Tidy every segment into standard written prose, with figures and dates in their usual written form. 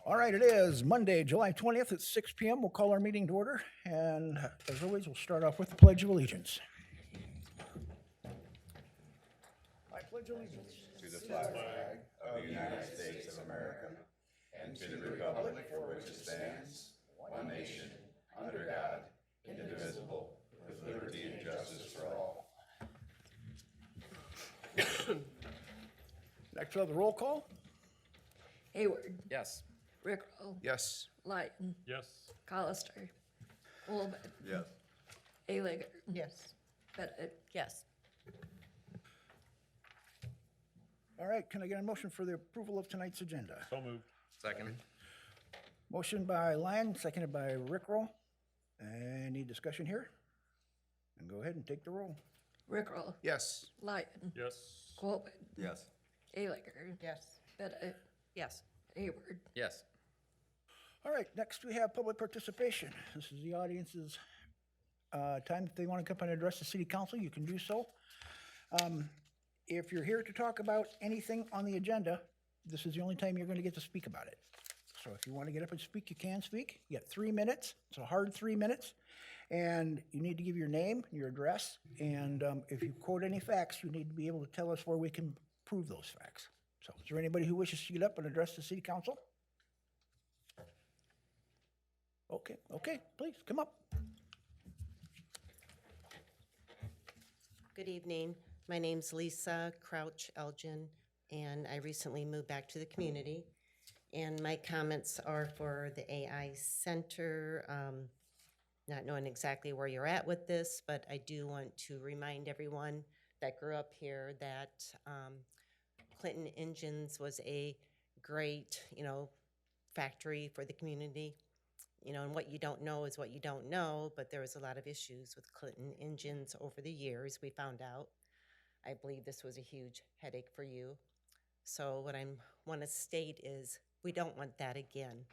All right, it is Monday, July 20th at 6 p.m. We'll call our meeting to order, and as always, we'll start off with the Pledge of Allegiance. I pledge allegiance To the flag of the United States of America and to the republic for which it stands, one nation, under God, indivisible, with liberty and justice for all. Next, we'll have the roll call. Hayward, Yes. Rickrell, Yes. Lighton, Yes. Collister, Woolman, Yes. Aliger, Yes. Bennett. Yes. All right, can I get a motion for the approval of tonight's agenda? So moved. Second. Motion by Lyon, seconded by Rickrell. Any discussion here? And go ahead and take the roll. Rickrell, Yes. Lighton, Yes. Woolman, Yes. Aliger, Yes. Bennett, Yes. Hayward. Yes. All right, next we have public participation. This is the audience's time. If they want to come up and address the city council, you can do so. If you're here to talk about anything on the agenda, this is the only time you're going to get to speak about it. So if you want to get up and speak, you can speak. You got 3 minutes. It's a hard 3 minutes. And you need to give your name, your address, and if you quote any facts, you need to be able to tell us where we can prove those facts. So is there anybody who wishes to get up and address the city council? Okay, please, come up. Good evening. My name's Lisa Crouch Elgin, and I recently moved back to the community. And my comments are for the AI Center, not knowing exactly where you're at with this, but I do want to remind everyone that grew up here that Clinton Engines was a great, factory for the community. And what you don't know is what you don't know, but there was a lot of issues with Clinton Engines over the years, we found out. I believe this was a huge headache for you. So what I want to state is we don't want that again.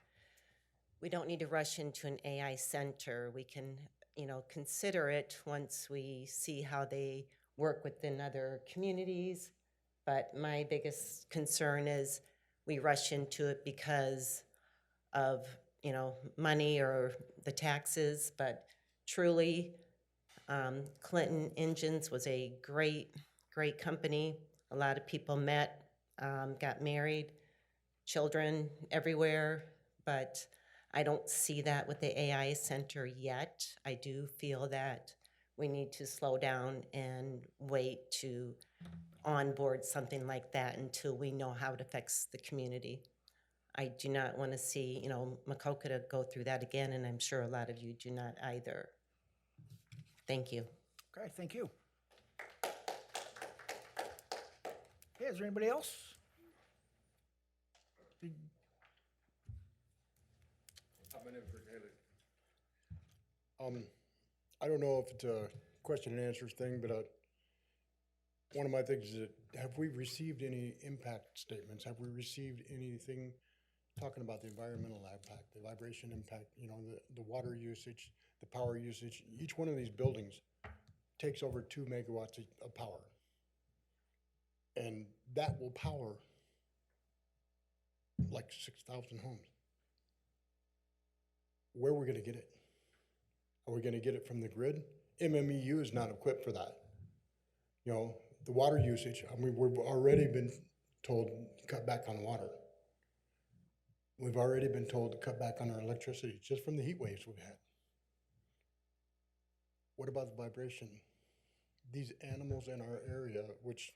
We don't need to rush into an AI center. We can, consider it once we see how they work within other communities. But my biggest concern is we rush into it because of money or the taxes, but truly, Clinton Engines was a great company. A lot of people met, got married, children everywhere, but I don't see that with the AI Center yet. I do feel that we need to slow down and wait to onboard something like that until we know how it affects the community. I do not want to see, Maquoketa go through that again, and I'm sure a lot of you do not either. Thank you. Okay, thank you. Okay, is there anybody else? My name is Rick Haley. I don't know if it's a question and answers thing, but one of my things is, have we received any impact statements? Have we received anything talking about the environmental impact, the vibration impact, the water usage, the power usage? Each one of these buildings takes over 2 megawatts of power. And that will power like 6,000 homes. Where are we going to get it? Are we going to get it from the grid? MMEU is not equipped for that. The water usage, we've already been told to cut back on water. We've already been told to cut back on our electricity just from the heat waves we've had. What about the vibration? These animals in our area, which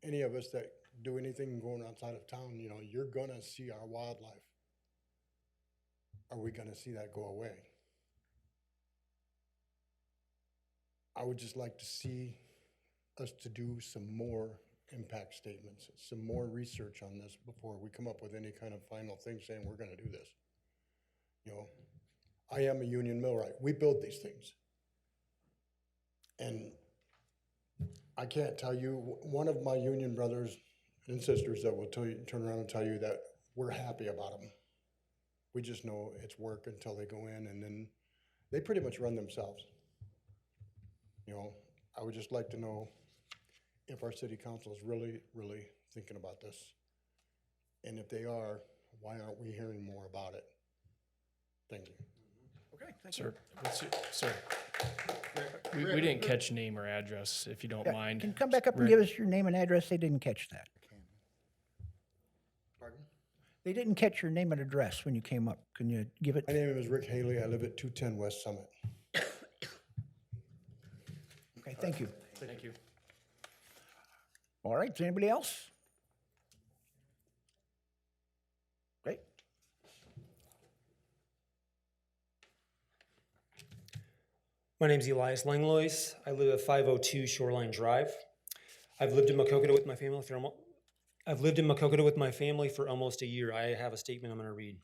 any of us that do anything going outside of town, you're going to see our wildlife. Are we going to see that go away? I would just like to see us to do some more impact statements, some more research on this before we come up with any kind of final thing saying we're going to do this. I am a union millwright. We build these things. And I can't tell you, one of my union brothers and sisters that will turn around and tell you that we're happy about them. We just know it's work until they go in, and then they pretty much run themselves. I would just like to know if our city council is really, really thinking about this. And if they are, Why aren't we hearing more about it? Thank you. Okay, thank you. Sir, sir, we didn't catch name or address, if you don't Yeah, mind. Can you come back up and Rick. give us your name and address? They didn't catch that. Pardon? They didn't catch your name and address when you came up. Can you give it? My name is Rick Haley. I live at 210 West Summit. Okay, thank you. Thank you. All right, is anybody else? Great. My name's Elias Langlois. I live at 502 Shoreline Drive. I've lived in Maquoketa with my family for almost a year. I have a statement I'm going to read.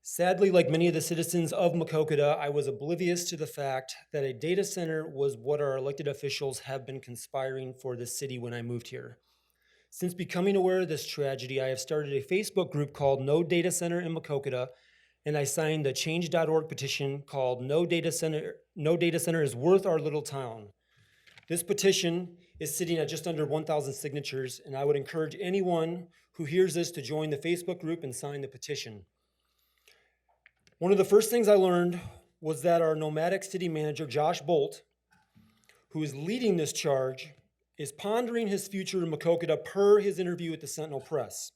Sadly, like many of the citizens of Maquoketa, I was oblivious to the fact that a data center was what our elected officials have been conspiring for this city when I moved here. Since becoming aware of this tragedy, I have started a Facebook group called No Data Center in Maquoketa, and I signed the change.org petition called No Data Center is Worth Our Little Town. This petition is sitting at just under 1,000 signatures, and I would encourage anyone who hears this to join the Facebook group and sign the petition. One of the first things I learned was that our nomadic city manager, Josh Bolt, who is leading this charge, is pondering his future in Maquoketa per his interview with the Sentinel Press.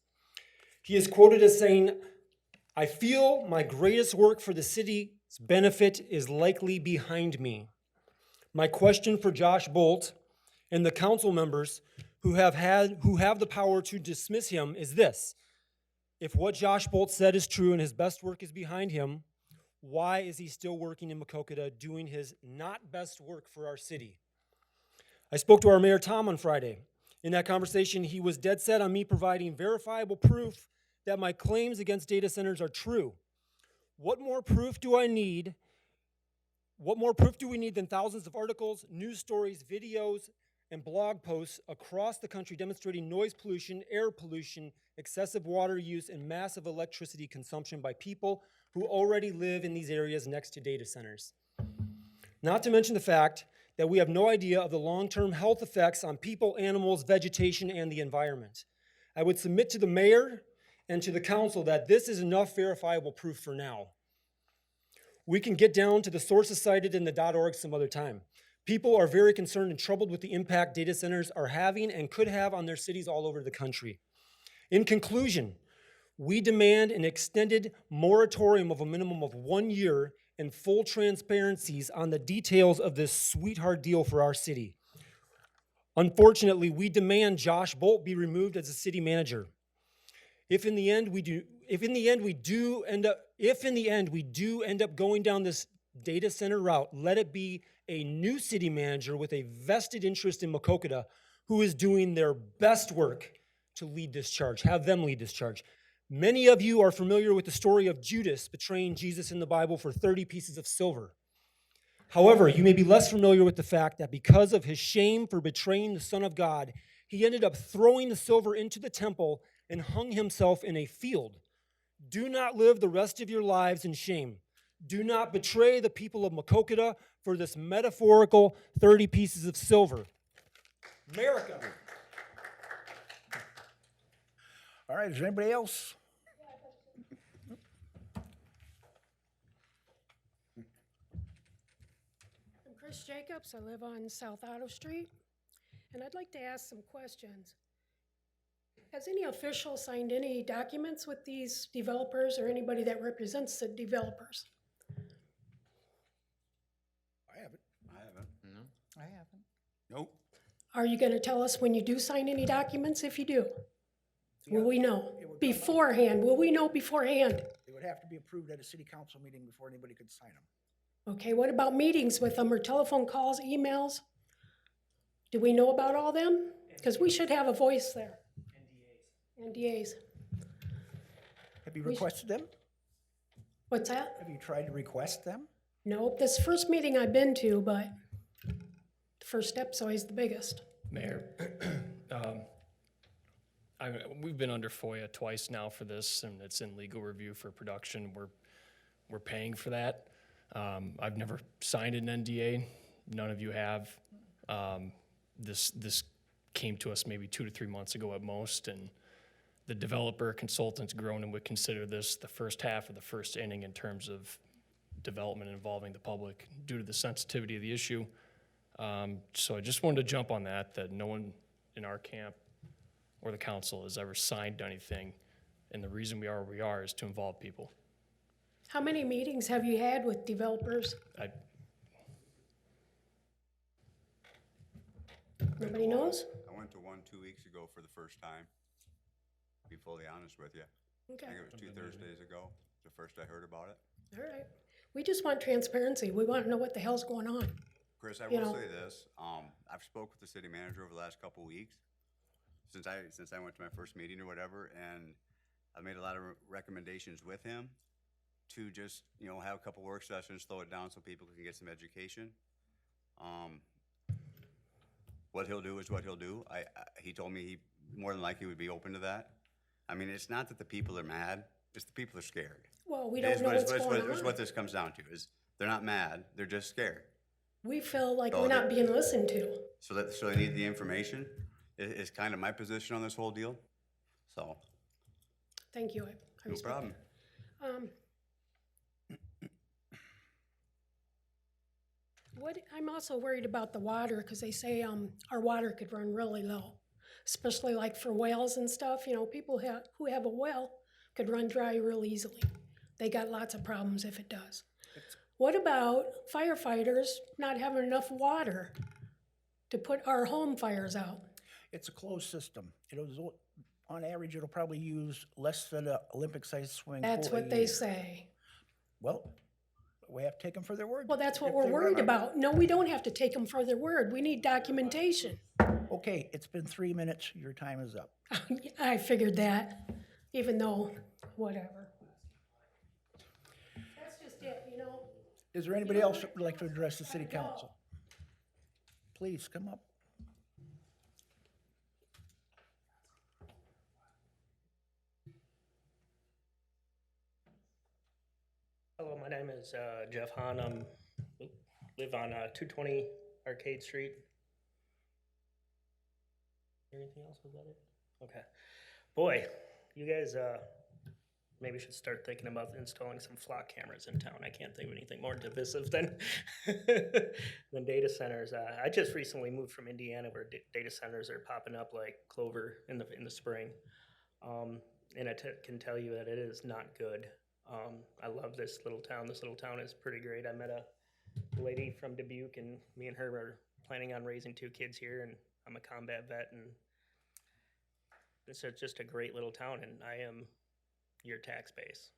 He is quoted as saying, "I feel my greatest work for the city's benefit is likely behind me." My question for Josh Bolt and the council members who have the power to dismiss him is this: if what Josh Bolt said is true and his best work is behind him, why is he still working in Maquoketa doing his not best work for our city? I spoke to our Mayor Tom on Friday. In that conversation, he was dead set on me providing verifiable proof that my claims against data centers are true. What more proof do we need than thousands of articles, news stories, videos, and blog posts across the country demonstrating noise pollution, air pollution, excessive water use, and massive electricity consumption by people who already live in these areas next to data centers? Not to mention the fact that we have no idea of the long-term health effects on people, animals, vegetation, and the environment. I would submit to the mayor and to the council that this is enough verifiable proof for now. We can get down to the sources cited in the .org some other time. People are very concerned and troubled with the impact data centers are having and could have on their cities all over the country. In conclusion, we demand an extended moratorium of a minimum of 1 year and full transparencies on the details of this sweetheart deal for our city. Unfortunately, we demand Josh Bolt be removed as a city manager. If in the end we do end up going down this data center route, let it be a new city manager with a vested interest in Maquoketa who is doing their best work to lead this charge. Have them lead this charge. Many of you are familiar with the story of Judas betraying Jesus in the Bible for 30 pieces of silver. However, you may be less familiar with the fact that because of his shame for betraying the Son of God, he ended up throwing the silver into the temple and hung himself in a field. Do not live the rest of your lives in shame. Do not betray the people of Maquoketa for this metaphorical 30 pieces of silver. America. All right, is there anybody else? I'm Chris Jacobs. I live on South Otto Street, and I'd like to ask some questions. Has any official signed any documents with these developers or anybody that represents the developers? I haven't. I haven't. Nope. Are you going to tell us when you do sign any documents if you do? Will we know beforehand? Will we know beforehand? They would have to be approved at a city council meeting before anybody could sign them. Okay, what about meetings with them or telephone calls, emails? Do we know about all them? Because we should have a voice there. NDAs. Have you requested them? What's that? Have you tried to request them? Nope, this first meeting I've been to, but the first step's always the biggest. Mayor, we've been under FOIA twice now for this, and it's in legal review for production. We're paying for that. I've never signed an NDA. None of you have. This came to us maybe 2 to 3 months ago at most, and the developer consultants Gronin would consider this the first half of the first inning in terms of development involving the public due to the sensitivity of the issue. So I just wanted to jump on that no one in our camp or the council has ever signed anything, and the reason we are where we are is to involve people. How many meetings have you had with developers? Nobody knows? I went to one 2 weeks ago for the first time, to be fully honest with you. Okay, I think it was 2 Thursdays ago, the first I heard about it. all right. We just want transparency. We want to know what the hell's going on. Chris, I You will know- say this, I've spoke with the city manager over the last couple weeks, since I went to my first meeting or whatever, and I've made a lot of recommendations with him to just, have a couple work sessions, slow it down so people can get some education. What he'll do is what he'll do. He told me he more than likely would be open to that. I mean, it's not that the people are mad, it's the people are scared. Well, we It don't is know what- what's it's going what on. this comes down to, is they're not mad, they're just scared. We feel like Oh, we're not they- being listened to. So they need the information, is kind of my position on this whole deal. So, Thank you. I no respect problem. that. I'm also worried about the water, because they say our water could run really low, especially like for wells and stuff. People who have a well could run dry real easily. They got lots of problems if it does. What about firefighters not having enough water to put our home fires out? It's a closed system. On average, it'll probably use less than an Olympic-sized swimming pool That's a what they year. say. Well, we have to take them for their word. Well, that's what If we're they worried run out- about. No, we don't have to take them for their word. We need documentation. Okay, it's been 3 minutes. Your time is up. I figured that, even though, whatever. That's just it, Is there anybody else that would like to address the city council? Please, come up. Hello, my name is Jeff Hahn. I live on 220 Arcade Street. Anything else? Was that it? Okay. Boy, you guys maybe should start thinking about installing some flock cameras in town. I can't think of anything more divisive than than data centers. I just recently moved from Indiana, where data centers are popping up like clover in the spring, and I can tell you that it is not good. I love this little town. This little town is pretty great. I met a lady from Dubuque, and me and her are planning on raising 2 kids here, and I'm a combat vet, and this is just a great little town, and I am your tax base.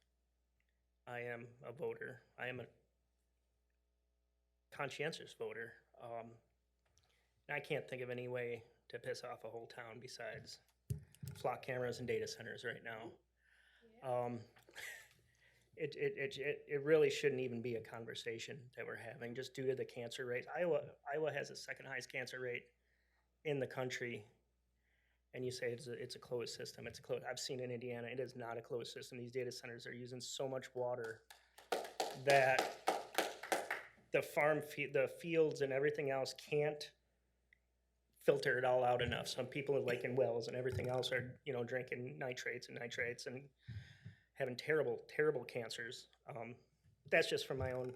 I am a voter. I am a conscientious voter. And I can't think of any way to piss off a whole town besides flock cameras and data centers right now. It really shouldn't even be a conversation that we're having, just due to the cancer rate. Iowa has the second highest cancer rate in the country, and you say it's a closed system. It's closed. I've seen in Indiana, it is not a closed system. These data centers are using so much water that the fields and everything else can't filter it all out enough. Some people are like in wells and everything else are, drinking nitrates and having terrible, terrible cancers. That's just from my own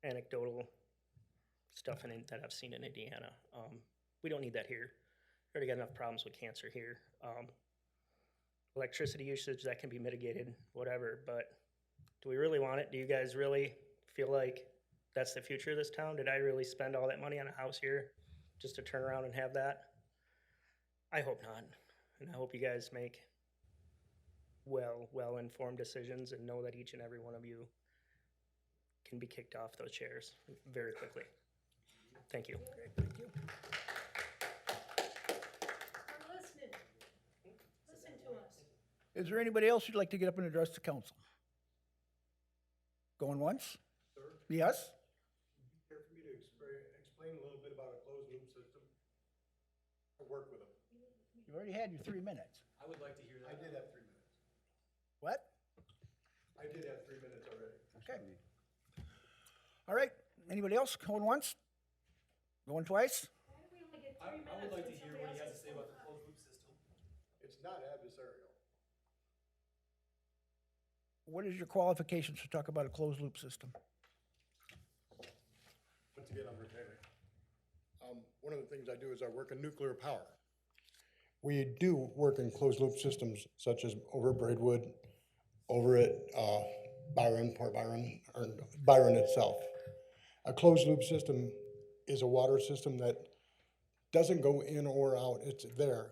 anecdotal stuff that I've seen in Indiana. We don't need that here. We already got enough problems with cancer here. Electricity usage, that can be mitigated, whatever, but do we really want it? Do you guys really feel like that's the future of this town? Did I really spend all that money on a house here just to turn around and have that? I hope not. And I hope you guys make well-informed decisions and know that each and every one of you can be kicked off those chairs very quickly. Thank you. We're listening. Listen to us. Is there anybody else who'd like to get up and address the council? Going once? Yes? Care for me to explain a little bit about a closed loop system? I work with them. You already had your 3 minutes. I would like to hear that. I did have 3 minutes. What? I did have 3 minutes already. Okay. All right, anybody else going once? Going twice? Why do we only get I 3 minutes? would like to when hear somebody what he else has to gets say about the 4 closed loop system. It's not adversarial. what is your qualifications to talk about a closed loop system? Once again, I'm Rick Haley. One of the things I do is I work in nuclear power. We do work in closed loop systems such as over at Braidwood, over at Byron, Port Byron, or Byron itself. A closed loop system is a water system that doesn't go in or out, it's there.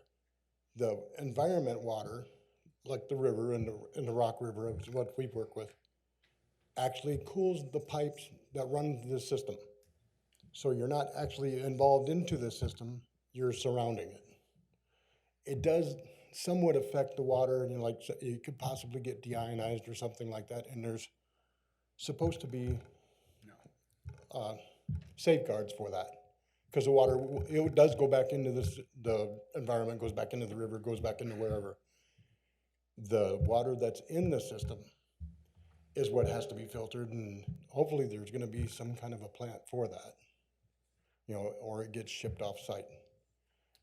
The environment water, like the river and the Rock River, is what we work with, actually cools the pipes that run the system. So you're not actually involved into the system, you're surrounding it. It does somewhat affect the water, and like you could possibly get deionized or something like that, and there's supposed to be safeguards for that. Because the water, it does go back into the environment, goes back into the river, goes back into wherever. The water that's in the system is what has to be filtered, and hopefully there's gonna be some kind of a plant for that. You know, or it gets shipped off site.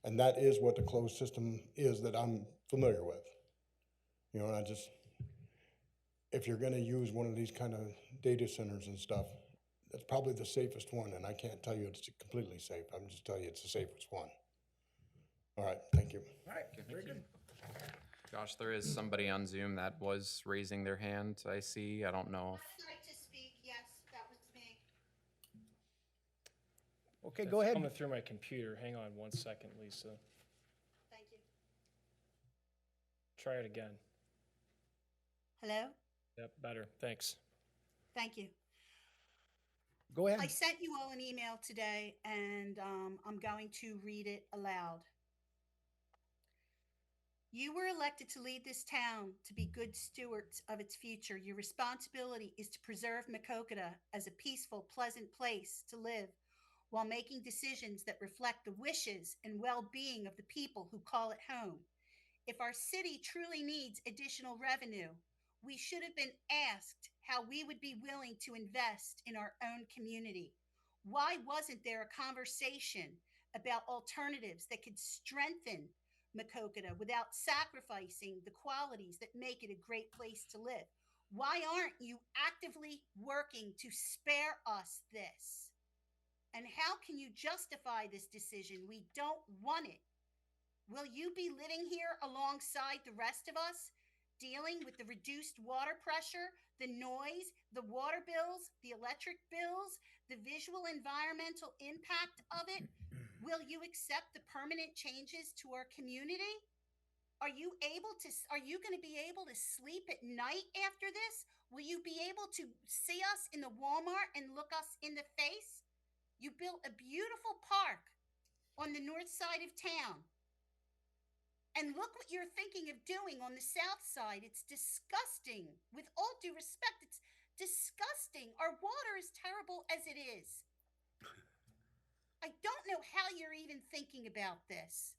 And that is what the closed system is that I'm familiar with. You know, and I just, if you're gonna use one of these kind of data centers and stuff, that's probably the safest one, and I can't tell you it's completely safe. I'm just telling you it's the safest one. All right, thank you. All right, very good. Josh, there is somebody on Zoom that was raising their hand, I see. I don't know. I'd like to speak, yes, that was me. Okay, That's go ahead. coming through my computer. Hang on one second, Lisa. Thank you. Try it again. Hello? Yep, better. Thanks. Thank you. Go ahead. I sent you all an email today, and I'm going to read it aloud. You were elected to lead this town to be good stewards of its future. Your responsibility is to preserve Maquoketa as a peaceful, pleasant place to live while making decisions that reflect the wishes and well-being of the people who call it home. If our city truly needs additional revenue, we should have been asked how we would be willing to invest in our own community. Why wasn't there a conversation about alternatives that could strengthen Maquoketa without sacrificing the qualities that make it a great place to live? Why aren't you actively working to spare us this? And how can you justify this decision? We don't want it. Will you be living here alongside the rest of us, dealing with the reduced water pressure, the noise, the water bills, the electric bills, the visual environmental impact of it? Will you accept the permanent changes to our community? Are you going to be able to sleep at night after this? Will you be able to see us in the Walmart and look us in the face? You built a beautiful park on the north side of town. And look what you're thinking of doing on the south side. It's disgusting. With all due respect, it's disgusting. Our water is terrible as it is. I don't know how you're even thinking about this.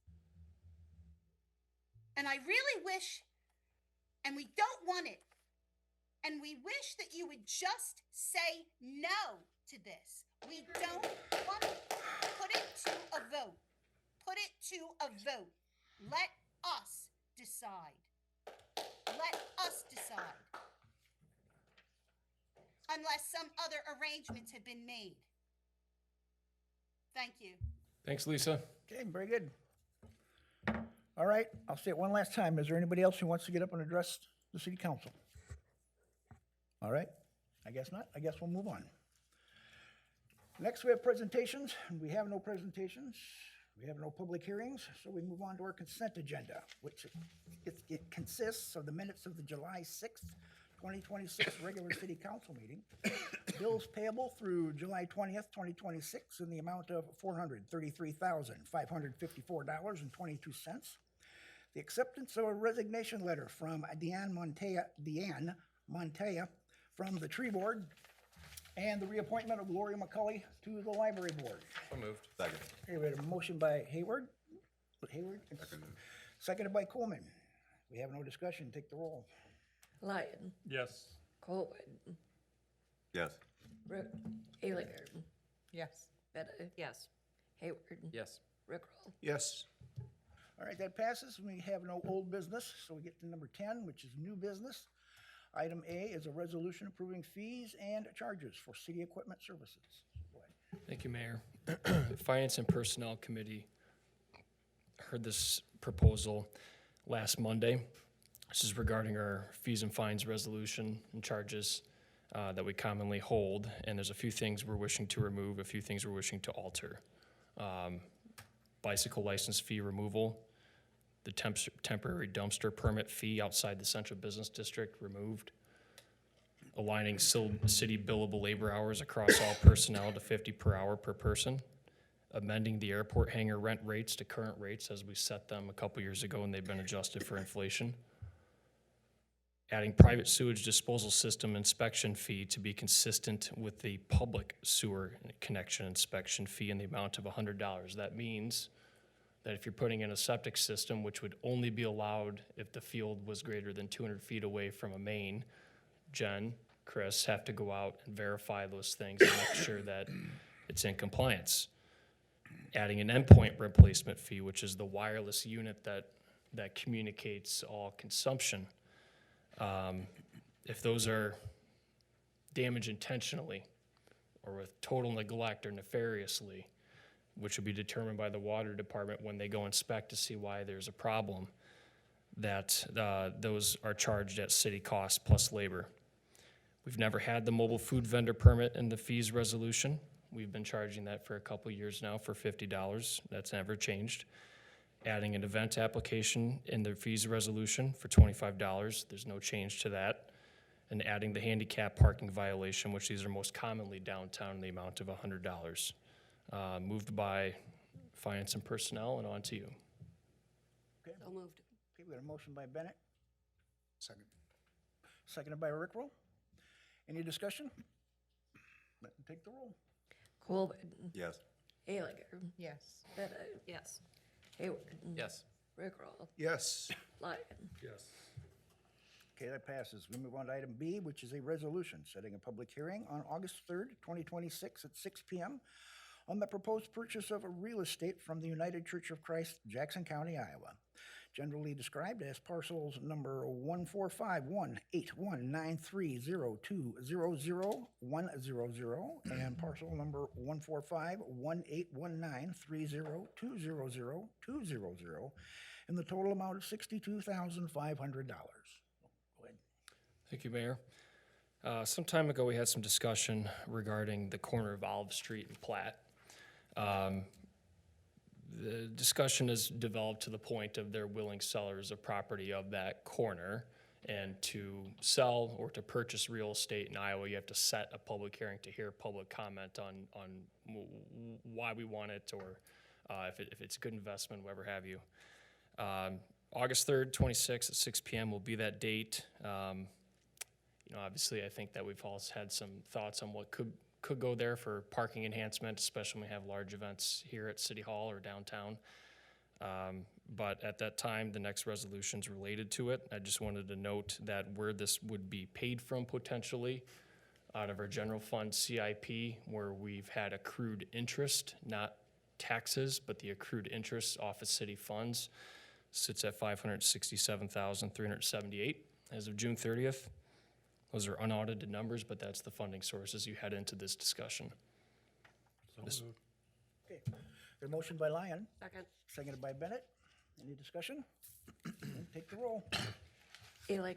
And I really wish, and we don't want it, and we wish that you would just say no to this. We don't want it. Put it to a vote. Put it to a vote. Let us decide. Let us decide. Unless some other arrangements have been made. Thank you. Thanks, Lisa. Okay, very good. All right, I'll say it one last time. Is there anybody else who wants to get up and address the city council? All right, I guess not. I guess we'll move on. Next, we have presentations. We have no presentations. We have no public hearings, so we move on to our consent agenda, which it consists of the minutes of the July 6th, 2026 regular city council meeting, bills payable through July 20th, 2026 in the amount of $433,554.22, the acceptance of a resignation letter from DeAnn Montoya from the tree board, and the reappointment of Lori McCaulley to the library board. So moved. Second. Okay, we had a motion by Hayward, seconded by Coleman. We have no discussion, take the roll. Lyon, Yes. Colwood, Yes. Ayliger, Yes. Betta. Yes. Hayward. Yes. Rickrell. Yes. All right, that passes. We have no old business, so we get to number 10, which is new business. Item A is a resolution approving fees and charges for city equipment services. Go ahead. Thank you, Mayor. Finance and Personnel Committee heard this proposal last Monday. This is regarding our fees and fines resolution and charges that we commonly hold, and there's a few things we're wishing to remove, a few things we're wishing to alter. Bicycle license fee removal, the temporary dumpster permit fee outside the central business district removed, aligning city billable labor hours across all personnel to 50 per hour per person, amending the airport hangar rent rates to current rates as we set them a couple years ago and they've been adjusted for inflation, adding private sewage disposal system inspection fee to be consistent with the public sewer connection inspection fee in the amount of $100. That means that if you're putting in a septic system, which would only be allowed if the field was greater than 200 feet away from a main, Jen, Chris have to go out and verify those things and make sure that it's in compliance. Adding an endpoint replacement fee, which is the wireless unit that communicates all consumption. If those are damaged intentionally or with total neglect or nefariously, which would be determined by the water department when they go inspect to see why there's a problem, that those are charged at city cost plus labor. We've never had the mobile food vendor permit in the fees resolution. We've been charging that for a couple years now for $50. That's never changed. Adding an event application in the fees resolution for $25. There's no change to that. And adding the handicap parking violation, which these are most commonly downtown, in the amount of $100. Moved by Finance and Personnel, and on to you. Okay, So moved. okay, we got a motion by Bennett, Second. seconded by Rickrell. Any discussion? Let them take the roll. Colvin. Yes. Aliger. Yes. Bennett. Yes. Hayward. Yes. Rickroll. Yes. Lyon. Yes. Okay, that passes. We move on to item B, which is a resolution setting a public hearing on August 3rd, 2026 at 6 p.m. on the proposed purchase of a real estate from the United Church of Christ, Jackson County, Iowa. Generally described as parcels number 145181930200100 and parcel number 145181930200200 in the total amount of $62,500. Go ahead. Thank you, Mayor. Some time ago, we had some discussion regarding the corner of Olive Street and Platt. The discussion has developed to the point of they're willing sellers of property of that corner. And to sell or to purchase real estate in Iowa, you have to set a public hearing to hear public comment on why we want it or if it's a good investment, whatever have you. August 3rd, 26 at 6 p.m. will be that date. Obviously, I think that we've all had some thoughts on what could go there for parking enhancement, especially when we have large events here at City Hall or downtown. But at that time, the next resolution's related to it. I just wanted to note that where this would be paid from potentially out of our general fund CIP, where we've had accrued interest, not taxes, but the accrued interest off of city funds, sits at $567,378 as of June 30th. Those are unaudited numbers, but that's the funding sources you head into this discussion. Okay, the motion by Lyon, Second. seconded by Bennett. Any discussion? Take the roll. Aliger.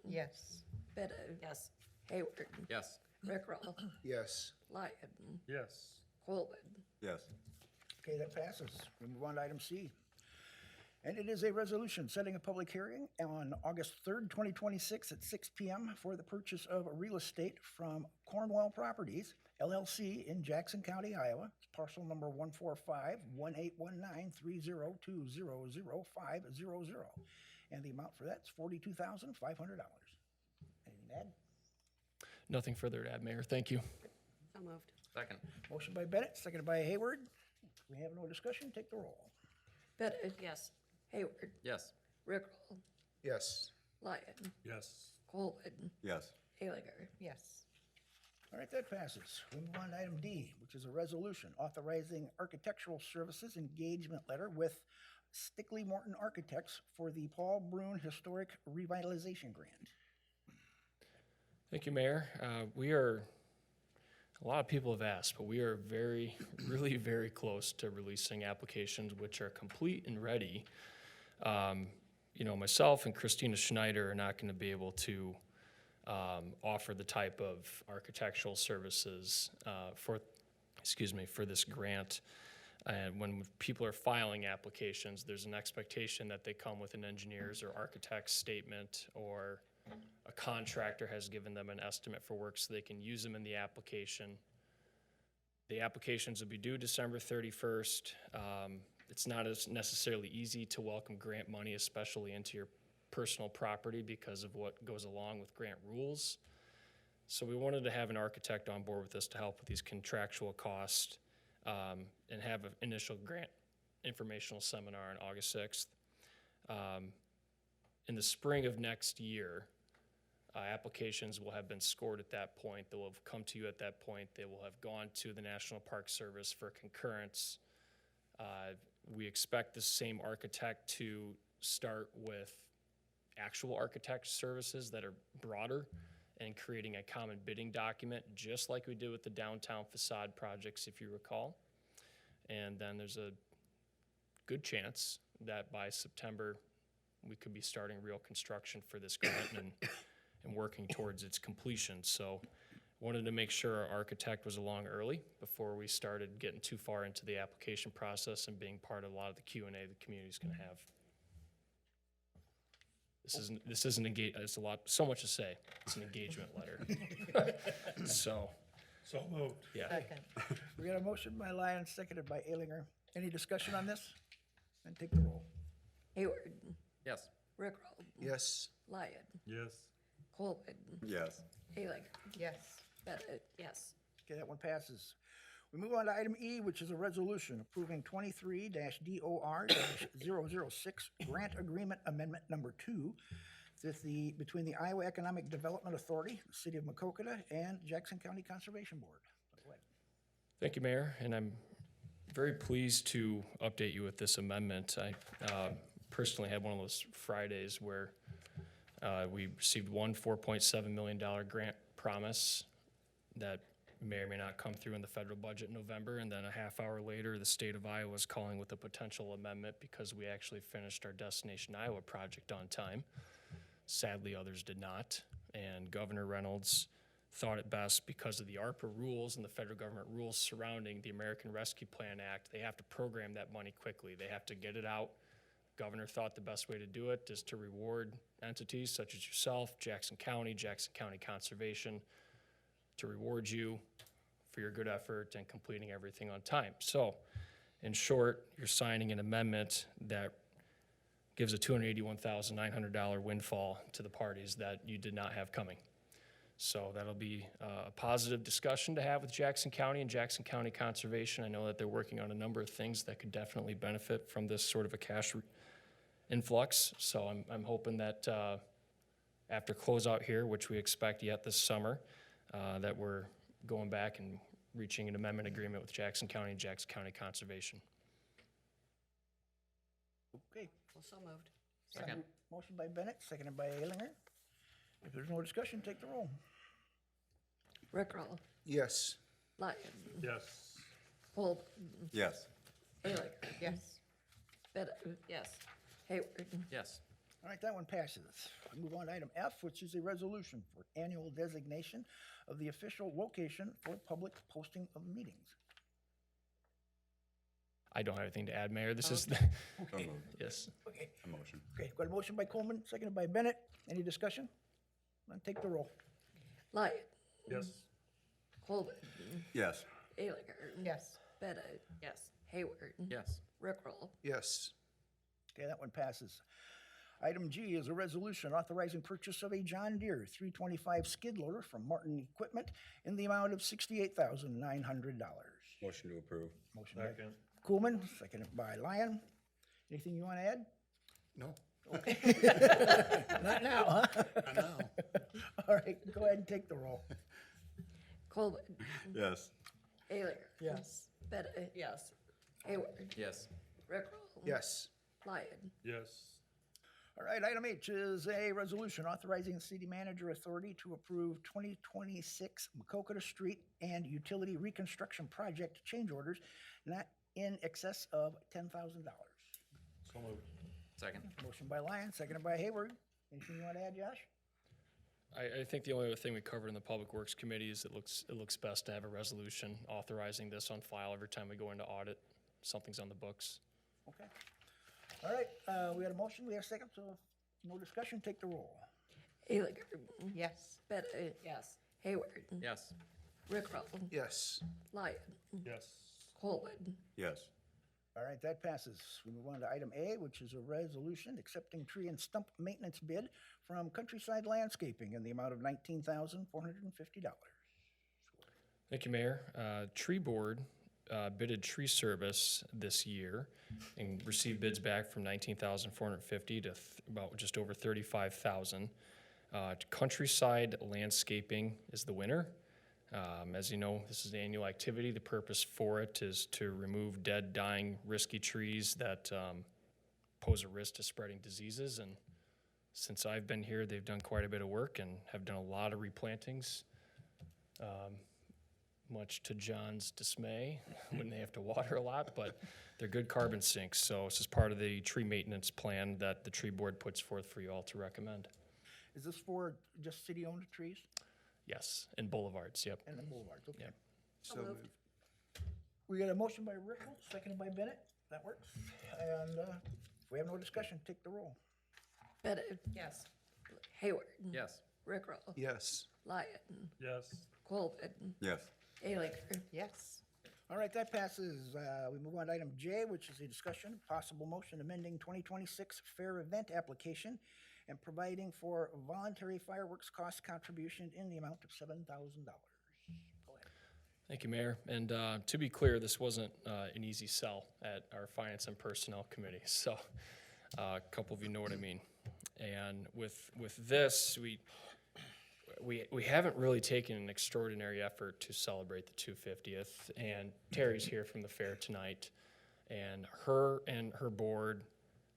Yes. Bennett. Yes. Hayward. Yes. Rickroll. Yes. Lyon. Yes. Colvin. Yes. Okay, that passes. We move on to item C. And it is a resolution setting a public hearing on August 3rd, 2026 at 6 p.m. for the purchase of real estate from Cornwell Properties LLC in Jackson County, Iowa. It's parcel number 145181930200500. And the amount for that is $42,500. Anything to add? Nothing further to add, Mayor. Thank you. So moved. Second. Motion by Bennett, seconded by Hayward. We have no discussion. Take the roll. Bennett. Yes. Hayward. Yes. Rickroll. Yes. Lyon. Yes. Colvin. Yes. Aliger. Yes. All right, that passes. We move on to item D, which is a resolution authorizing architectural services engagement letter with Stickley Morton Architects for the Paul Brune Historic Revitalization Grant. Thank you, Mayor. A lot of people have asked, but we are really very close to releasing applications which are complete and ready. Myself and Christina Schneider are not going to be able to offer the type of architectural services for this grant. And when people are filing applications, there's an expectation that they come with an engineer's or architect's statement, or a contractor has given them an estimate for work so they can use them in the application. The applications will be due December 31st. It's not as necessarily easy to welcome grant money, especially into your personal property, because of what goes along with grant rules. So we wanted to have an architect on board with us to help with these contractual costs, and have an initial grant informational seminar on August 6th. In the spring of next year, applications will have been scored at that point. They will have come to you at that point. They will have gone to the National Park Service for concurrence. We expect the same architect to start with actual architect services that are broader, and creating a common bidding document, just like we did with the downtown facade projects, if you recall. And then there's a good chance that by September, we could be starting real construction for this grant and working towards its completion. So wanted to make sure our architect was along early before we started getting too far into the application process and being part of a lot of the Q&A the community's gonna have. This isn't it's so much to say. It's an engagement letter. So moved. Yeah. Second. We got a motion by Lyon, seconded by Alinger. Any discussion on this? And take the roll. Hayward, Yes. Rickrell, Yes. Lyon, Yes. Colvin, Yes. Alinger, Yes. Bennett, yes. Okay, that one passes. We move on to item E, which is a resolution approving 23-DOR-006 Grant Agreement Amendment Number 2 between the Iowa Economic Development Authority, the City of Maquoketa, and Jackson County Conservation Board. Go ahead. Thank you, Mayor, and I'm very pleased to update you with this amendment. I personally had one of those Fridays where we received one $4.7 million grant promise that may or may not come through in the federal budget in November, and then a half hour later, the state of Iowa is calling with a potential amendment because we actually finished our Destination Iowa project on time. Sadly, others did not, and Governor Reynolds thought it best, because of the ARPA rules and the federal government rules surrounding the American Rescue Plan Act. They have to program that money quickly. They have to get it out. Governor thought the best way to do it is to reward entities such as yourself, Jackson County Conservation, to reward you for your good effort and completing everything on time. So, in short, you're signing an amendment that gives a $281,900 windfall to the parties that you did not have coming. So that'll be a positive discussion to have with Jackson County and Jackson County Conservation. I know that they're working on a number of things that could definitely benefit from this sort of a cash influx. So I'm hoping that after closeout here, which we expect yet this summer, that we're going back and reaching an amendment agreement with Jackson County and Jackson County Conservation. Okay. Well, so moved. Second. Motion by Bennett, seconded by Alinger. If there's no discussion, take the roll. Rickrell, Yes. Lyon, Yes. Colvin, Yes. Alinger, Yes. Bennett, yes. Hayward, Yes. All right, that one passes. We move on to item F, which is a resolution for annual designation of the official location for public posting of meetings. I don't have anything to add, Mayor. This is the, So moved. yes. Okay, A motion. okay, got a motion by Coleman, seconded by Bennett. Any discussion? Then take the roll. Lyon, Yes. Colvin, Yes. Alinger, Yes. Bennett, yes. Hayward, Yes. Rickrell, Yes. Okay, that one passes. Item G is a resolution authorizing purchase of a John Deere 325 skid loader from Martin Equipment in the amount of $68,900. Motion to approve. Motion by Coolman, seconded by Lyon. Anything you want to add? No. Okay. Not now, huh? I know. All right, go ahead and take the roll. Colvin, Yes. Alinger, Yes. Bennett, yes. Hayward, Yes. Rickrell, Yes. Lyon, Yes. All right, item H is a resolution authorizing the city manager authority to approve 2026 Maquoketa Street and utility reconstruction project change orders not in excess of $10,000. So moved. Second. Motion by Lyon, seconded by Hayward. Anything you want to add, Josh? I think the only other thing we covered in the Public Works Committee is it looks best to have a resolution authorizing this on file every time we go into audit. Something's on the books. Okay. All right, we had a motion, we have a second, so no discussion, take the roll. Ayliger, Yes. Bettis. Yes. Hayward, Yes. Rickrell, Yes. Lyon, Yes. Coleman, Yes. All right, that passes. We move on to item A, which is a resolution accepting tree and stump maintenance bid from Countryside Landscaping in the amount of $19,450. Thank you, Mayor. Tree Board bidded tree service this year and received bids back from $19,450 to about just over $35,000. Countryside Landscaping is the winner. As you know, this is an annual activity. The purpose for it is to remove dead, dying, risky trees that pose a risk to spreading diseases. And since I've been here, they've done quite a bit of work and have done a lot of replantings, much to John's dismay when they have to water a lot, but they're good carbon sinks. So this is part of the tree maintenance plan that the tree board puts forth for you all to recommend. Is this for just city-owned trees Yes, and boulevards, yep. and the boulevards? Okay. Yep. So moved. moved. We got a motion by Rickles, seconded by Bennett. That works. And we have no discussion, take the roll. Bettis. Yes. Hayward, Yes. Rickrell, Yes. Lyon, Yes. Coleman, Yes. Ayliger, Yes. All right, that passes. We move on to item J, which is a discussion, possible motion amending 2026 fair event application and providing for voluntary fireworks cost contribution in the amount of $7,000. Go ahead. Thank you, Mayor. And to be clear, this wasn't an easy sell at our Finance and Personnel Committee. So a couple of you know what I mean. And with this, we haven't really taken an extraordinary effort to celebrate the 250th. And Terry's here from the fair tonight. And her board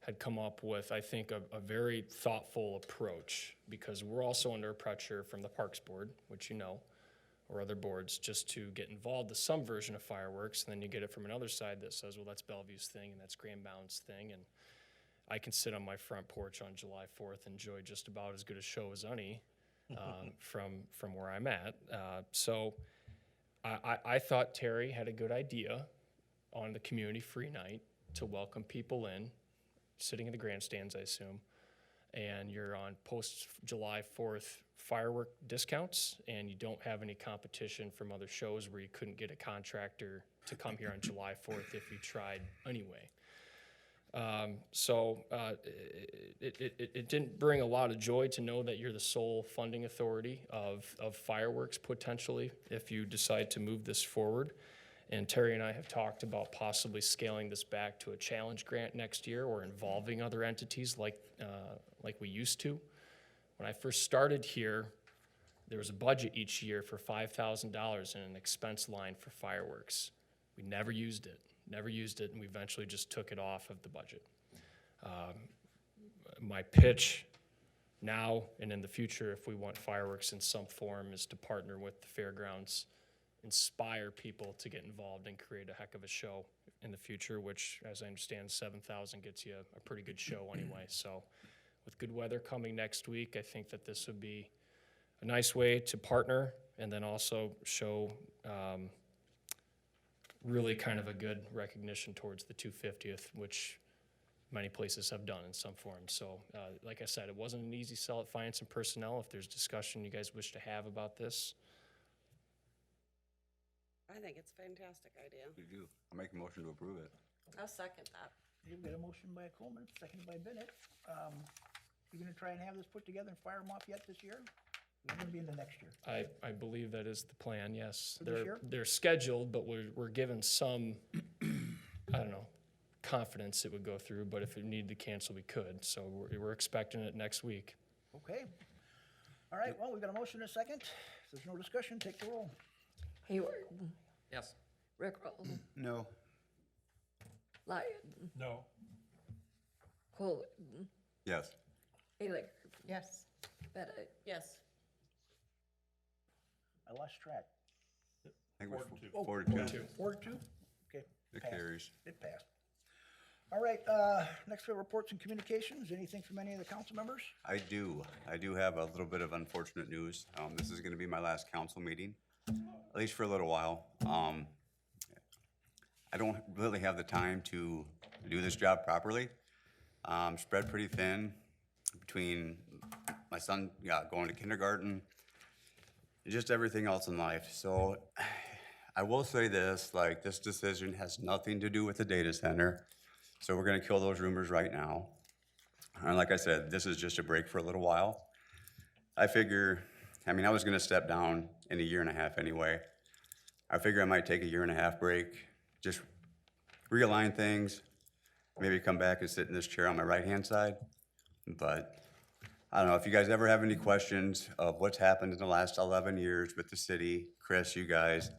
had come up with, I think, a very thoughtful approach, because we're also under pressure from the Parks Board, which you know, or other boards, just to get involved in some version of fireworks. And then you get it from another side that says, well, that's Bellevue's thing and that's Grand Mountain's thing. And I can sit on my front porch on July 4th and enjoy just about as good a show as any from where I'm at. So I thought Terry had a good idea on the community free night to welcome people in, sitting in the grandstands, I assume, and you're on post-July 4th firework discounts, and you don't have any competition from other shows where you couldn't get a contractor to come here on July 4th if you tried anyway. It didn't bring a lot of joy to know that you're the sole funding authority of fireworks potentially if you decide to move this forward. And Terry and I have talked about possibly scaling this back to a challenge grant next year or involving other entities like we used to. When I first started here, there was a budget each year for $5,000 and an expense line for fireworks. We never used it, and we eventually just took it off of the budget. My pitch now and in the future, if we want fireworks in some form, is to partner with the fairgrounds, inspire people to get involved and create a heck of a show in the future, which, as I understand, 7,000 gets you a pretty good show anyway. So with good weather coming next week, I think that this would be a nice way to partner and then also show really kind of a good recognition towards the 250th, which many places have done in some form. So like I said, it wasn't an easy sell at Finance and Personnel. If there's discussion you guys wish to have about this, I think it's a fantastic idea. You do. I'll make a motion to approve it. I'll second that. You've got a motion by Coleman, seconded by Bennett. You gonna try and have this put together and fire them off yet this year? It's gonna be in the next year. I believe that is the plan, yes. For this year? They're scheduled, but we're given some, I don't know, confidence it would go through, but if it needed to cancel, we could. So we're expecting it next week. Okay. All right, well, we've got a motion and a second. If there's no discussion, take the roll. Hayward, Yes. Rickrell, No. Lyon, No. Coleman, Yes. Haley, Yes. Bennett, yes. I lost track. I think we're Oh, 4-2. 4-2? Okay. It passed. carries. It passed. All right, next we have reports and communications. Anything from any of the council members? I do have a little bit of unfortunate news. This is gonna be my last council meeting, at least for a little while. I don't really have the time to do this job properly. Spread pretty thin between my son, going to kindergarten, and just everything else in life. So I will say this, like, this decision has nothing to do with the data center. So we're gonna kill those rumors right now. And like I said, this is just a break for a little while. I was gonna step down in a year and a half anyway. I figure I might take a year and a half break, just realign things, maybe come back and sit in this chair on my right-hand side. But I don't know, if you guys ever have any questions of what's happened in the last 11 years with the city, Chris, you guys,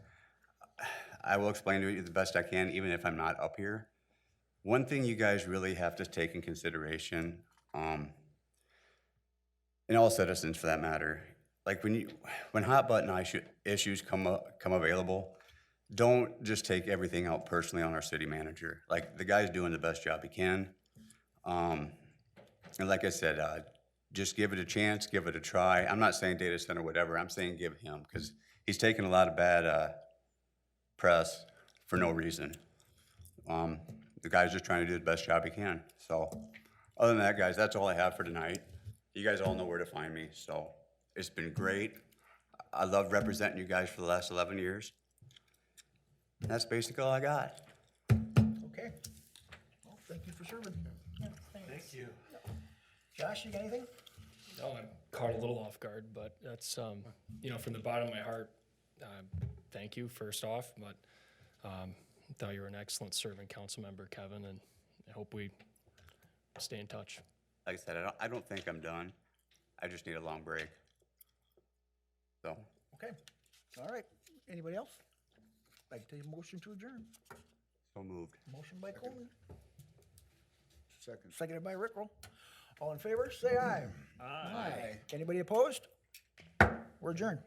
I will explain to you the best I can, even if I'm not up here. One thing you guys really have to take in consideration, and all citizens for that matter, like when hot button issues come available, don't just take everything out personally on our city manager. Like, the guy's doing the best job he can. And like I said, just give it a chance, give it a try. I'm not saying data center, whatever, I'm saying give him, because he's taken a lot of bad press for no reason. The guy's just trying to do the best job he can. So, other than that, guys, that's all I have for tonight. You guys all know where to find me, so it's been great. I love representing you guys for the last 11 years. And that's basically all I got. Okay. Well, thank you for serving. Yeah, thank you. Josh, you got anything? No, I'm caught a little off guard, but that's, from the bottom of my heart, thank you, first off, but I thought you were an excellent serving council member, Kevin, and I hope we stay in touch. Like I said, I don't think I'm done. I just need a long break. So, Okay. All right. Anybody else? I'd like to take a motion to adjourn. so moved. Motion by Coleman, Second. seconded by Rickrell. All in favor, say aye. Aye. Anybody opposed? We're adjourned.